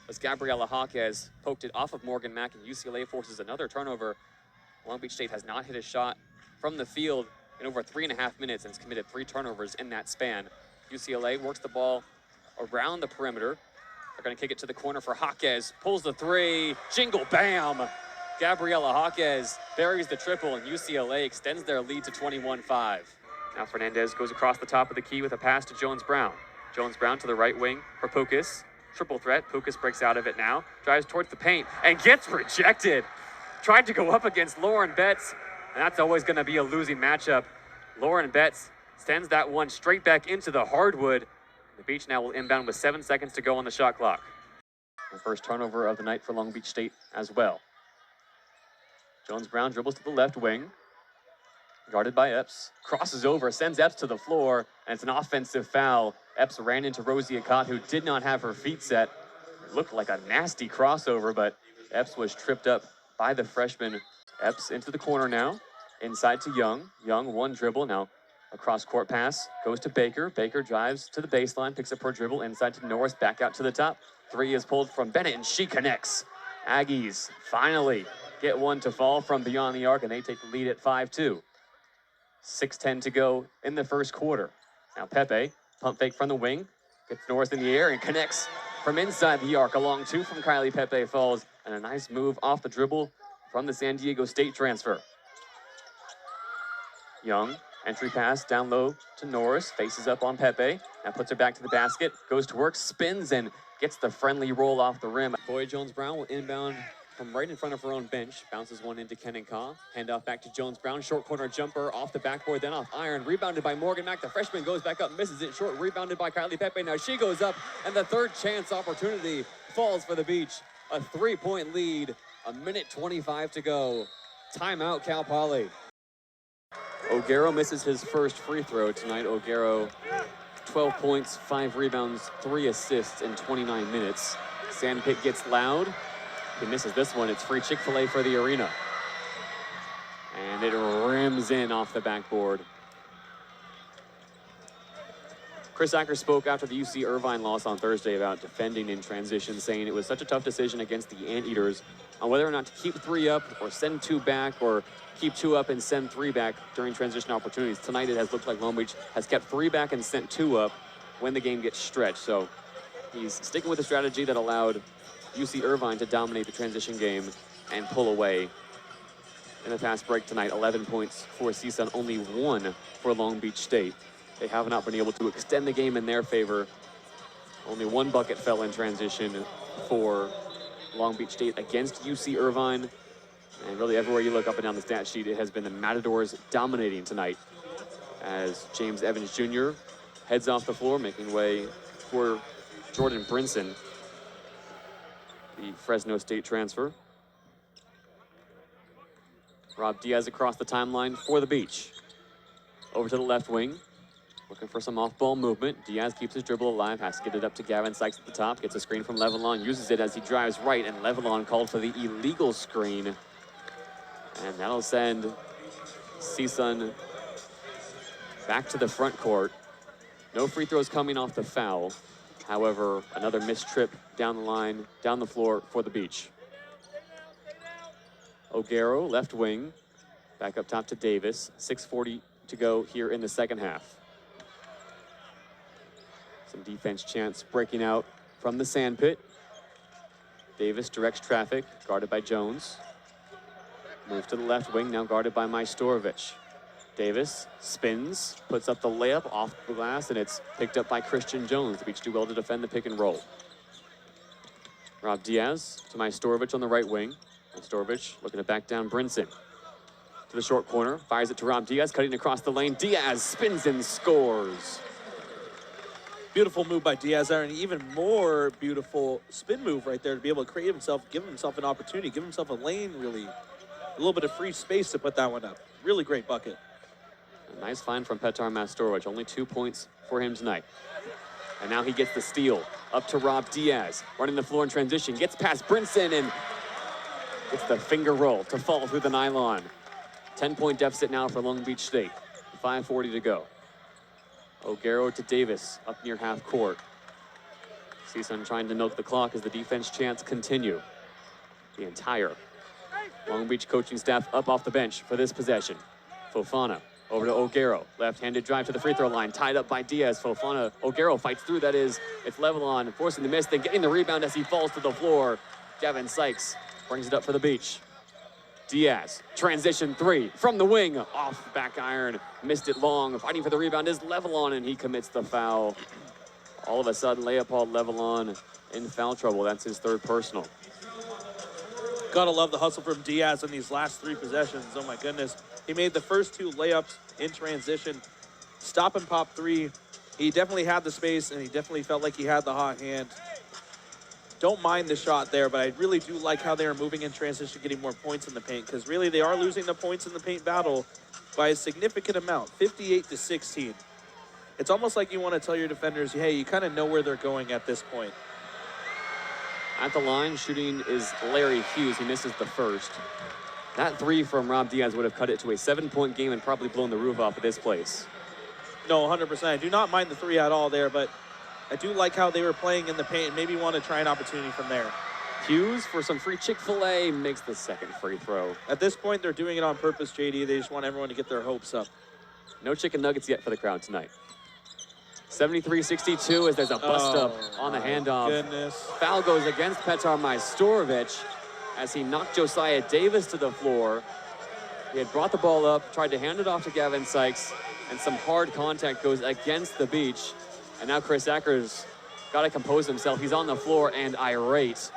as Gabriela Jaquez poked it off of Morgan Mack, and UCLA forces another turnover. Long Beach State has not hit a shot from the field in over 3.5 minutes and has committed 3 turnovers in that span. UCLA works the ball around the perimeter. They're going to kick it to the corner for Jaquez. Pulls the 3. Jingle bam! Gabriela Jaquez buries the triple, and UCLA extends their lead to 21-5. Now Fernandez goes across the top of the key with a pass to Jones-Brown. Jones-Brown to the right wing for Pukas. Triple threat. Pukas breaks out of it now. Drives towards the paint and gets rejected. Tried to go up against Lauren Betts, and that's always going to be a losing matchup. Lauren Betts sends that one straight back into the hardwood. The Beach now will inbound with 7 seconds to go on the shot clock. The first turnover of the night for Long Beach State as well. Jones-Brown dribbles to the left wing. Guarded by Epps. Crosses over, sends Epps to the floor, and it's an offensive foul. Epps ran into Rosie Akot, who did not have her feet set. It looked like a nasty crossover, but Epps was tripped up by the freshman. Epps into the corner now. Inside to Young. Young, one dribble. Now a cross-court pass goes to Baker. Baker drives to the baseline, picks up her dribble inside to Norris, back out to the top. 3 is pulled from Bennett, and she connects. Aggies finally get one to fall from beyond the arc, and they take the lead at 5-2. 6:10 to go in the first quarter. Now Pepe, pump fake from the wing, gets Norris in the air and connects from inside the arc. Along 2 from Kylie Pepe falls, and a nice move off the dribble from the San Diego State transfer. Young, entry pass down low to Norris, faces up on Pepe, now puts her back to the basket, goes to work, spins, and gets the friendly roll off the rim. Boyd Jones-Brown will inbound from right in front of her own bench, bounces one into Kenan Kaw, handoff back to Jones-Brown, short corner jumper off the backboard, then off iron, rebounded by Morgan Mack. The freshman goes back up, misses it short, rebounded by Kylie Pepe. Now she goes up, and the third chance opportunity falls for the Beach. A 3-point lead, 1:25 to go. Timeout, Cal Poly. O'Garo misses his first free throw tonight. O'Garo, 12 points, 5 rebounds, 3 assists in 29 minutes. Sandpit gets loud. He misses this one. It's free Chick-fil-A for the arena. And it rims in off the backboard. Chris Acker spoke after the UC Irvine loss on Thursday about defending in transition, saying it was such a tough decision against the Anteaters on whether or not to keep 3 up or send 2 back or keep 2 up and send 3 back during transition opportunities. Tonight it has looked like Long Beach has kept 3 back and sent 2 up when the game gets stretched. So he's sticking with a strategy that allowed UC Irvine to dominate the transition game and pull away. In the fast break tonight, 11 points for CSUN, only 1 for Long Beach State. They have not been able to extend the game in their favor. Only 1 bucket fell in transition for Long Beach State against UC Irvine. And really everywhere you look up and down the stat sheet, it has been the Matadors dominating tonight as James Evans Jr. heads off the floor, making way for Jordan Brinson, the Fresno State transfer. Rob Diaz across the timeline for the Beach. Over to the left wing, looking for some off-ball movement. Diaz keeps his dribble alive, has to get it up to Gavin Sykes at the top, gets a screen from Levelon, uses it as he drives right, and Levelon called for the illegal screen. And that'll send CSUN back to the front court. No free throws coming off the foul. However, another missed trip down the line, down the floor for the Beach. O'Garo, left wing, back up top to Davis. 6:40 to go here in the second half. Some defense chance breaking out from the sandpit. Davis directs traffic, guarded by Jones. Move to the left wing, now guarded by Majstorovic. Davis spins, puts up the layup off the glass, and it's picked up by Christian Jones. The Beach do well to defend the pick and roll. Rob Diaz to Majstorovic on the right wing. Majstorovic looking to back down Brinson. To the short corner, fires it to Rob Diaz, cutting across the lane. Diaz spins and scores. Beautiful move by Diaz there, and even more beautiful spin move right there to be able to create himself, give himself an opportunity, give himself a lane, really. A little bit of free space to put that one up. Really great bucket. A nice find from Petar Majstorovic. Only 2 points for him tonight. And now he gets the steal. Up to Rob Diaz. Running the floor in transition. Gets past Brinson and gets the finger roll to fall through the nylon. 10-point deficit now for Long Beach State. 5:40 to go. O'Garo to Davis up near half court. CSUN trying to milk the clock as the defense chants continue. The entire Long Beach coaching staff up off the bench for this possession. Fofana over to O'Garo. Left-handed drive to the free throw line. Tied up by Diaz. Fofana. O'Garo fights through, that is. It's level on, forcing the miss, then getting the rebound as he falls to the floor. Gavin Sykes brings it up for the Beach. Diaz, transition three from the wing. Off the back iron. Missed it long. Fighting for the rebound is level on, and he commits the foul. All of a sudden, Leopold level on in foul trouble. That's his third personal. Gotta love the hustle from Diaz in these last 3 possessions. Oh my goodness. He made the first 2 layups in transition. Stop and pop 3. He definitely had the space, and he definitely felt like he had the hot hand. Don't mind the shot there, but I really do like how they are moving in transition, getting more points in the paint, because really they are losing the points in the paint battle by a significant amount, 58-16. It's almost like you want to tell your defenders, hey, you kind of know where they're going at this point. At the line, shooting is Larry Hughes. He misses the first. That 3 from Rob Diaz would have cut it to a 7-point game and probably blown the roof off of this place. No, 100%. I do not mind the 3 at all there, but I do like how they were playing in the paint and maybe want to try an opportunity from there. Hughes for some free Chick-fil-A makes the second free throw. At this point, they're doing it on purpose, JD. They just want everyone to get their hopes up. No chicken nuggets yet for the crowd tonight. 73-62 as there's a bust-up on the handoff. Goodness. Foul goes against Petar Majstorovic as he knocked Josiah Davis to the floor. He had brought the ball up, tried to hand it off to Gavin Sykes, and some hard contact goes against the Beach. And now Chris Acker's got to compose himself. He's on the floor and irate.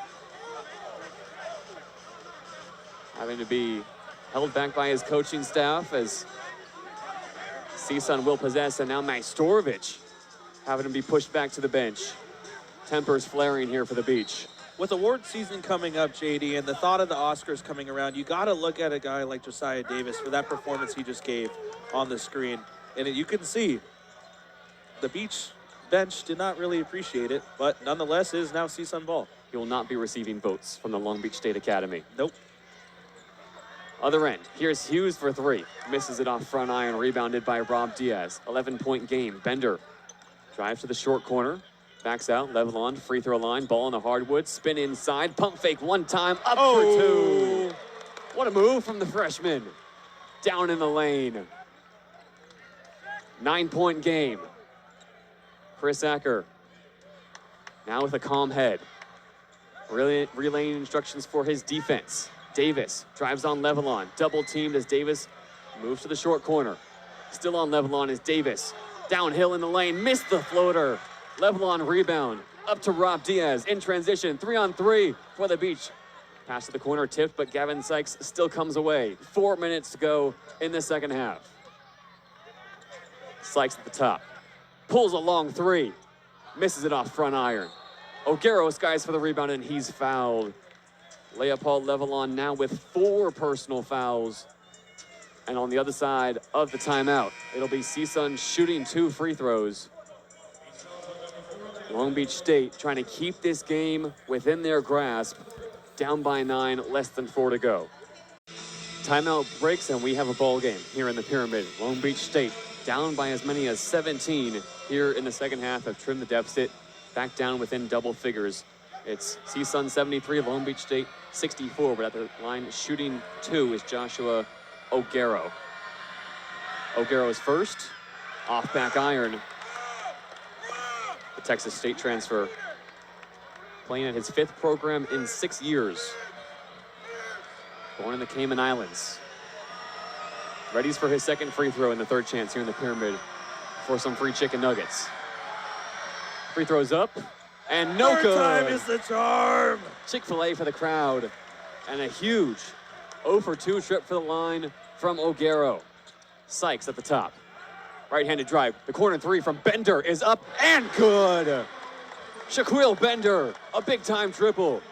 Having to be held back by his coaching staff as CSUN will possess, and now Majstorovic having to be pushed back to the bench. Tempers flaring here for the Beach. With award season coming up, JD, and the thought of the Oscars coming around, you got to look at a guy like Josiah Davis for that performance he just gave on the screen. And you can see the Beach bench did not really appreciate it, but nonetheless is now CSUN ball. He will not be receiving votes from the Long Beach State Academy. Nope. Other end, here's Hughes for 3. Misses it off front iron, rebounded by Rob Diaz. 11-point game. Bender drives to the short corner, backs out, level on, free throw line, ball on the hardwood, spin inside, pump fake one time, up for 2. What a move from the freshman. Down in the lane. 9-point game. Chris Acker now with a calm head. Relaying instructions for his defense. Davis drives on Levelon, double teamed as Davis moves to the short corner. Still on Levelon is Davis. Downhill in the lane, missed the floater. Levelon rebound, up to Rob Diaz in transition, 3-on-3 for the Beach. Pass to the corner, tipped, but Gavin Sykes still comes away. 4 minutes to go in the second half. Sykes at the top, pulls a long 3, misses it off front iron. O'Garo skies for the rebound, and he's fouled. Leopold Levelon now with 4 personal fouls. And on the other side of the timeout, it'll be CSUN shooting 2 free throws. Long Beach State trying to keep this game within their grasp. Down by 9, less than 4 to go. Timeout breaks, and we have a ball game here in the Pyramid. Long Beach State down by as many as 17 here in the second half, have trimmed the deficit back down within double figures. It's CSUN 73, Long Beach State 64, but at the line shooting 2 is Joshua O'Garo. O'Garo's first, off back iron. The Texas State transfer, playing at his 5th program in 6 years. Born in the Cayman Islands. Readies for his second free throw in the third chance here in the Pyramid for some free chicken nuggets. Free throws up, and no good. Third time is the charm. Chick-fil-A for the crowd, and a huge 0 for 2 trip for the line from O'Garo. Sykes at the top. Right-handed drive. The corner 3 from Bender is up and good. Shaquille Bender, a big-time triple.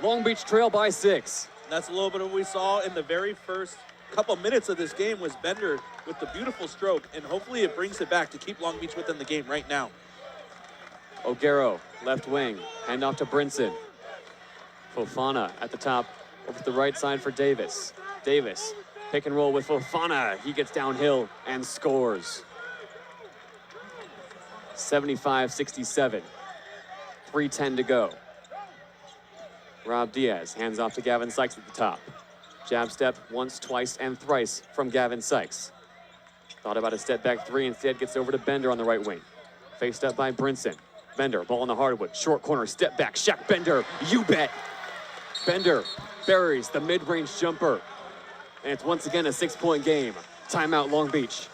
Long Beach trail by 6. That's a little bit of what we saw in the very first couple minutes of this game was Bender with the beautiful stroke, and hopefully it brings it back to keep Long Beach within the game right now. O'Garo, left wing, hand off to Brinson. Fofana at the top, over to the right side for Davis. Davis, pick and roll with Fofana. He gets downhill and scores. 75-67. 3:10 to go. Rob Diaz hands off to Gavin Sykes at the top. Jab step once, twice, and thrice from Gavin Sykes. Thought about a step back three, instead gets over to Bender on the right wing. Faced up by Brinson. Bender, ball on the hardwood, short corner, step back, Shaq Bender, you bet. Bender buries the mid-range jumper. And it's once again a 6-point game. Timeout Long Beach.